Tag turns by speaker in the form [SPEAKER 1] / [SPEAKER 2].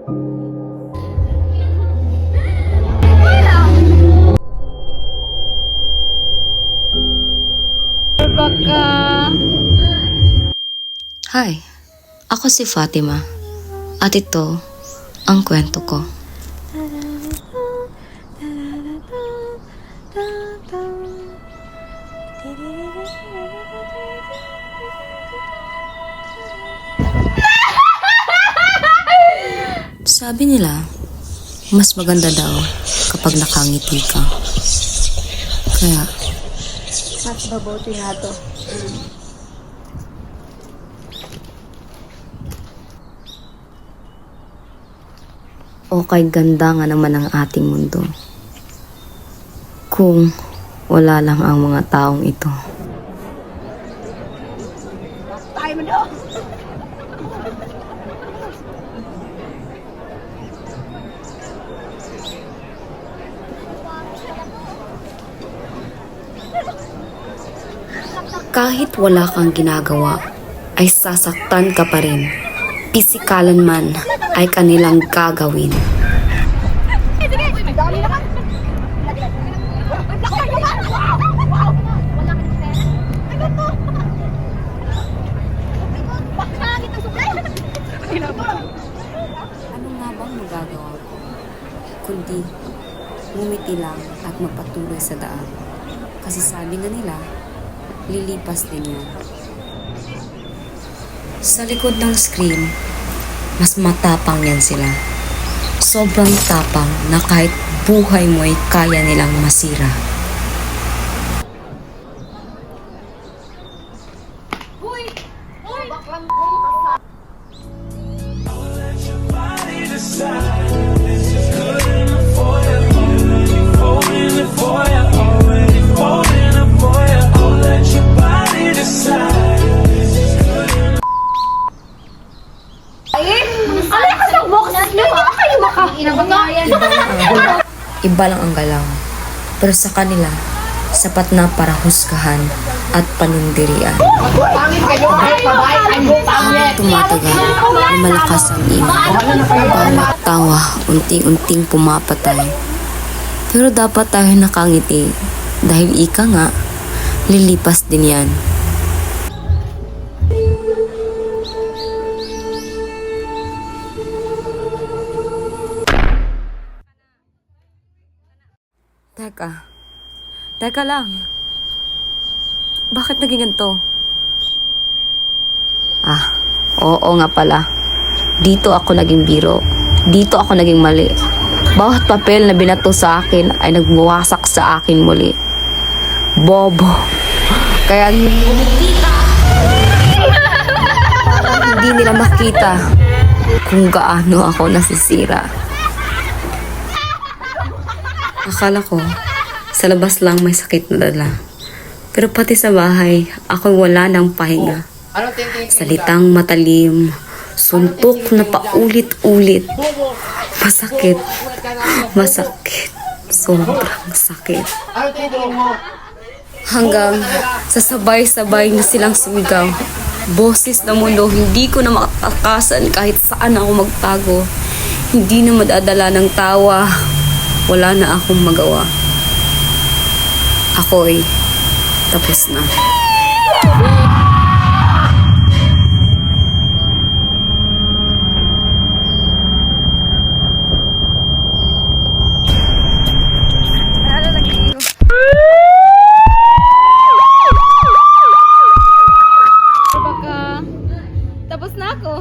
[SPEAKER 1] Baka...
[SPEAKER 2] Hi, ako si Fatima at ito ang kwento ko. Sabi nila, mas maganda daw kapag nakangiti ka. Kaya,
[SPEAKER 1] Mas mabuti nga to.
[SPEAKER 2] okay ganda nga naman ang ating mundo. Kung wala lang ang mga taong ito.
[SPEAKER 1] Tayo mo daw!
[SPEAKER 2] Kahit wala kang ginagawa, ay sasaktan ka pa rin. Pisikalan man ay kanilang gagawin.
[SPEAKER 1] Dali naman!
[SPEAKER 2] Ano nga bang magagawa ko? Kundi ngumiti lang at magpatuloy sa daan. Kasi sabi nga nila, lilipas din yan. Sa likod ng screen, mas matapang yan sila. Sobrang tapang na kahit buhay mo ay kaya nilang masira. Iba lang ang galaw. Pero sa kanila, sapat na para husgahan at panindirian. Habang tumatagal, lumalakas ang iwan. Bawat tawa, unti-unting pumapatay. Pero dapat tayo nakangiti dahil ika nga, lilipas din yan. Teka lang. Bakit naging ganito? Oo nga pala. Dito ako naging biro. Dito ako naging mali. Bawat papel na binato sa akin ay nagbuwasak sa akin muli. Bobo. Kaya hindi nila makita kung gaano ako nasisira. Akala ko, sa labas lang may sakit na dala. Pero pati sa bahay, ako'y wala ng pahinga. Salitang matalim, suntok na paulit-ulit. Masakit, sobrang sakit. Hanggang sa sabay-sabay na silang sumigaw. Boses na mundo, hindi ko na makatakasan kahit saan ako magtago. Hindi na madadala ng tawa. Wala na akong magawa. Ako'y tapos na.
[SPEAKER 1] Baka... Tapos na ako.